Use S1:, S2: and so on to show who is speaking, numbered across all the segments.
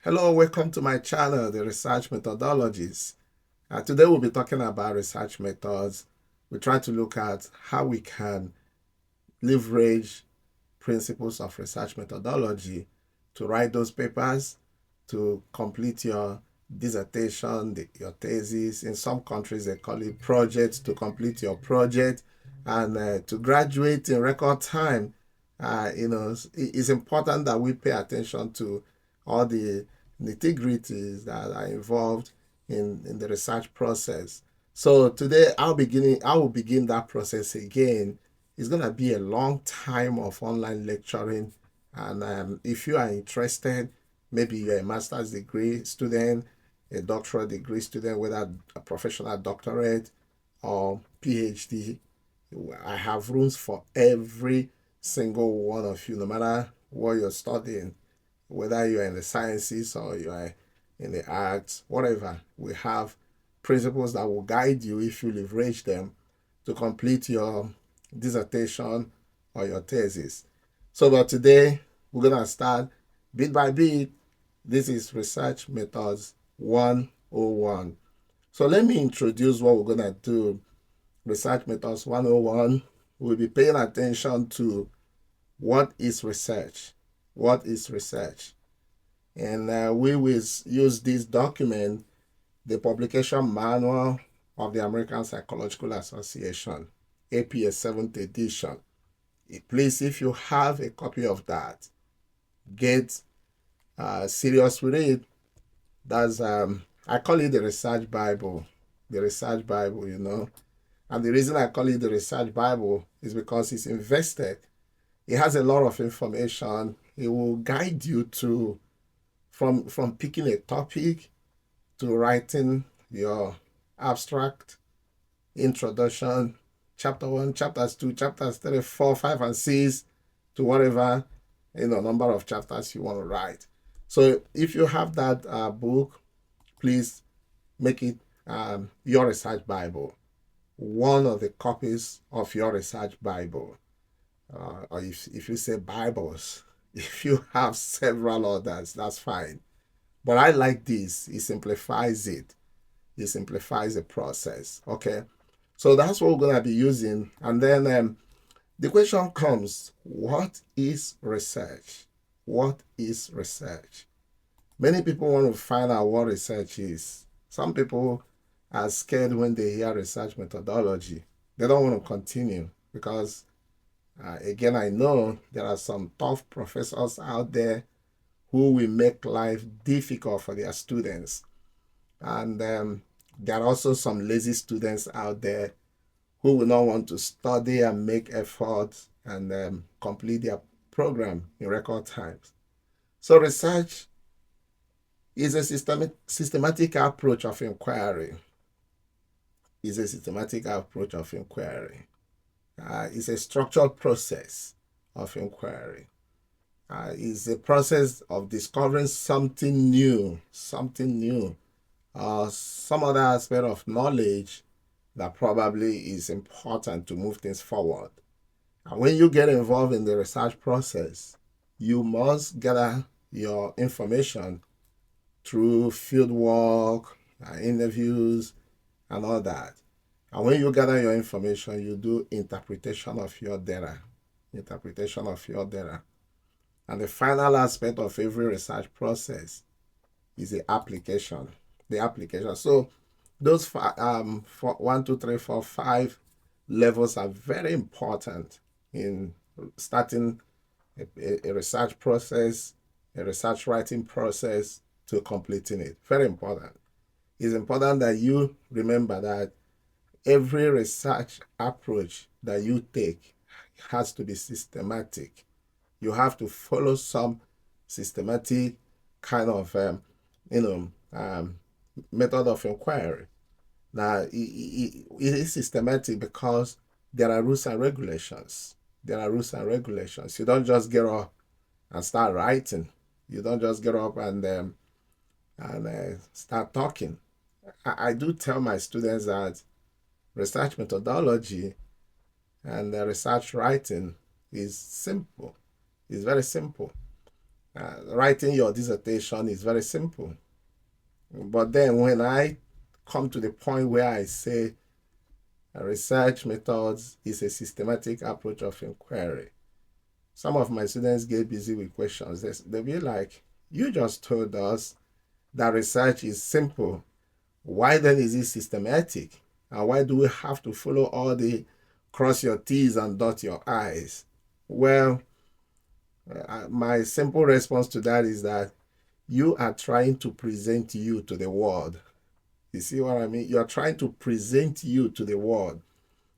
S1: Hello, welcome to my channel, The Research Methodologies. Today we'll be talking about research methods. We try to look at how we can leverage principles of research methodology to write those papers, to complete your dissertation, your thesis. In some countries, they call it projects, to complete your project, and to graduate in record time. It's important that we pay attention to all the nitty-gritties that are involved in the research process. So today I will begin that process again. It's going to be a long time of online lecturing. And if you are interested, maybe you're a master's degree student, a doctoral degree student, whether a professional doctorate or PhD, I have rooms for every single one of you, no matter what you're studying, whether you're in the sciences or you're in the arts, whatever. We have principles that will guide you if you leverage them to complete your dissertation or your thesis. So, but today we're going to start bit by bit. This is Research Methods 101. So let me introduce what we're going to do. Research Methods 101, we'll be paying attention to what is research. What is research? And we will use this document, the publication manual of the American Psychological Association, APA 7th edition. Please, if you have a copy of that, get serious with it. That's I call it the Research Bible. The Research Bible, And the reason I call it the Research Bible is because it's invested. It has a lot of information. It will guide you to from picking a topic to writing your abstract, introduction, chapter 1, chapters 2, chapters 3, 4, 5, and 6, to whatever number of chapters you want to write. So if you have that book, please make it your research Bible, one of the copies of your research Bible. Or if you say Bibles, if you have several others, that's fine. But I like this. It simplifies it. It simplifies the process. Okay. So that's what we're going to be using. And then the question comes, what is research? What is research? Many people want to find out what research is. Some people are scared when they hear research methodology. They don't want to continue because, again, I know there are some tough professors out there who will make life difficult for their students. And there are also some lazy students out there who will not want to study and make effort and complete their program in record times. So research is a systematic approach of inquiry. It's a systematic approach of inquiry. It's a structured process of inquiry. It's a process of discovering something new, some other aspect of knowledge that probably is important to move things forward. And when you get involved in the research process, you must gather your information through field work, interviews, and all that. And when you gather your information, you do interpretation of your data. And the final aspect of every research process is the application. So those 1, 2, 3, 4, 5 levels are very important in starting a research process, a research writing process, to completing it. Very important. It's important that you remember that every research approach that you take has to be systematic. You have to follow some systematic kind of method of inquiry. Now, it is systematic because there are rules and regulations. You don't just get up and start writing. You don't just get up and start talking. I do tell my students that research methodology and research writing is simple. It's very simple. Writing your dissertation is very simple. But then when I come to the point where I say research methods is a systematic approach of inquiry, some of my students get busy with questions. They'll be like, you just told us that research is simple. Why then is it systematic? And why do we have to follow all the cross your T's and dot your I's? Well, my simple response to that is that you are trying to present you to the world. You see what I mean? You're trying to present you to the world.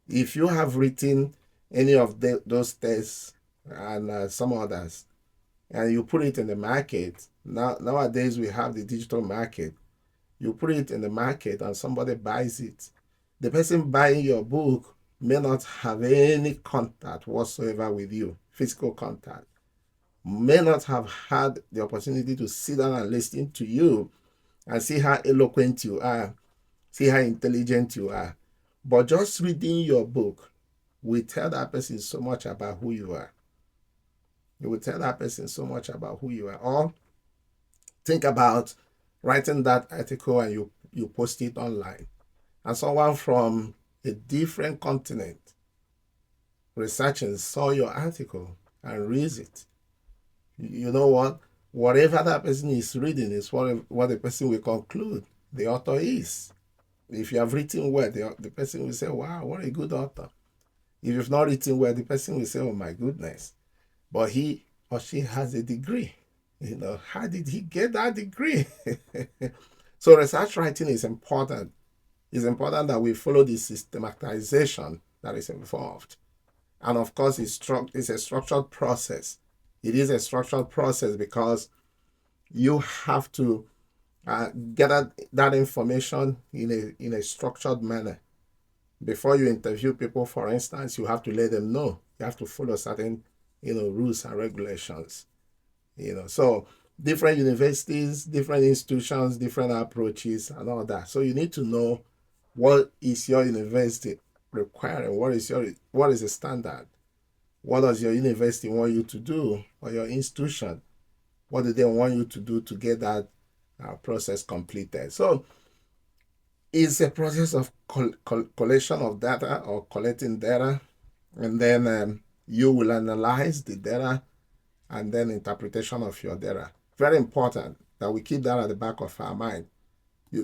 S1: If you have written any of those tests and some others, and you put it in the market, nowadays we have the digital market. You put it in the market and somebody buys it. The person buying your book may not have any contact whatsoever with you, physical contact, may not have had the opportunity to sit down and listen to you and see how eloquent you are, see how intelligent you are. But just reading your book will tell that person so much about who you are. It will tell that person so much about who you are. Or think about writing that article and you post it online, and someone from a different continent researching saw your article and reads it. You know what? Whatever that person is reading is what the person will conclude the author is. If you have written well, the person will say, wow, what a good author. If you've not written well, the person will say, oh my goodness, but he or she has a degree. How did he get that degree? So research writing is important. It's important that we follow the systematization that is involved. And of course, it's a structured process. It is a structured process because you have to get that information in a structured manner. Before you interview people, for instance, you have to let them know. You have to follow certain, rules and regulations. So different universities, different institutions, different approaches, and all that. So you need to know what is your university requiring. What is the standard? What does your university want you to do, or your institution? What do they want you to do to get that process completed? So it's a process of collection of data or collecting data, and then you will analyze the data and then interpretation of your data. Very important that we keep that at the back of our mind.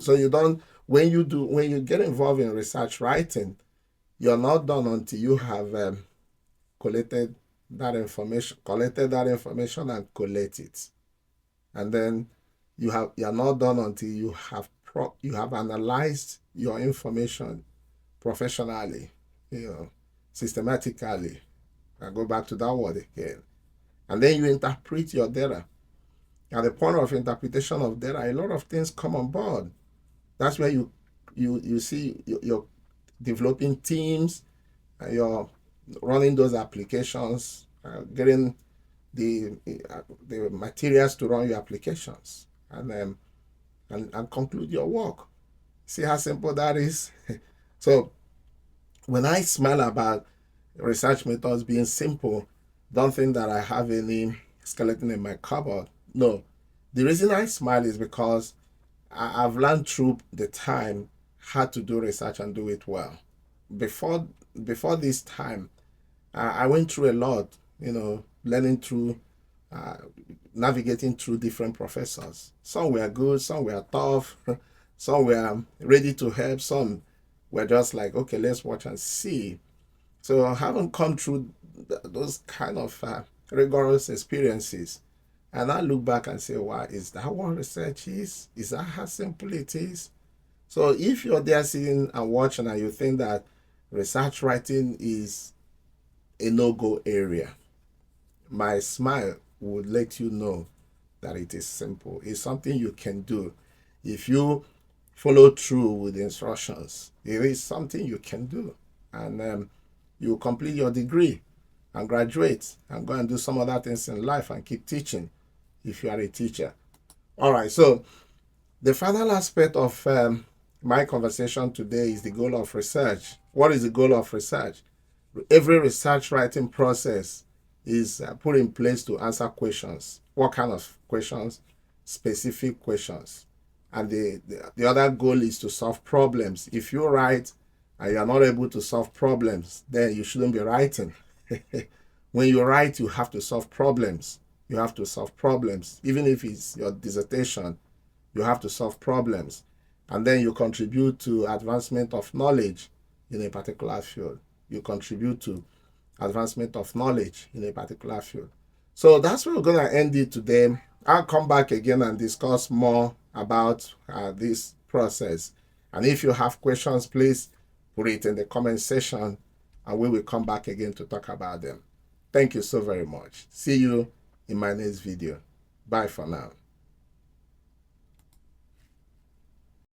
S1: So you don't, when you get involved in research writing, you're not done until you have collected that information and collect it. And then you're not done until you have analyzed your information professionally, systematically. I go back to that word again. And then you interpret your data. At the point of interpretation of data, a lot of things come on board. That's where you see you're developing teams, and you're running those applications, getting the materials to run your applications, and conclude your work. See how simple that is? So when I smile about research methods being simple, don't think that I have any skeleton in my cupboard. No. The reason I smile is because I've learned through the time how to do research and do it well. Before this time, I went through a lot, learning through, navigating through different professors. Some were good, some were tough, some were ready to help, some were just like, okay, let's watch and see. So I haven't come through those kind of rigorous experiences. And I look back and say, wow, is that what research is? Is that how simple it is? So if you're there sitting and watching and you think that research writing is a no-go area, my smile would let you know that it is simple. It's something you can do. If you follow through with the instructions, it is something you can do. And you complete your degree and graduate and go and do some other things in life and keep teaching if you are a teacher. All right, so the final aspect of my conversation today is the goal of research. What is the goal of research? Every research writing process is put in place to answer questions. What kind of questions? Specific questions. And the other goal is to solve problems. If you write and you're not able to solve problems, then you shouldn't be writing. When you write, you have to solve problems. You have to solve problems. Even if it's your dissertation, you have to solve problems. And then you contribute to advancement of knowledge in a particular field. You contribute to advancement of knowledge in a particular field. So that's where we're going to end it today. I'll come back again and discuss more about this process. And if you have questions, please put it in the comment section and we will come back again to talk about them. Thank you so very much. See you in my next video. Bye for now.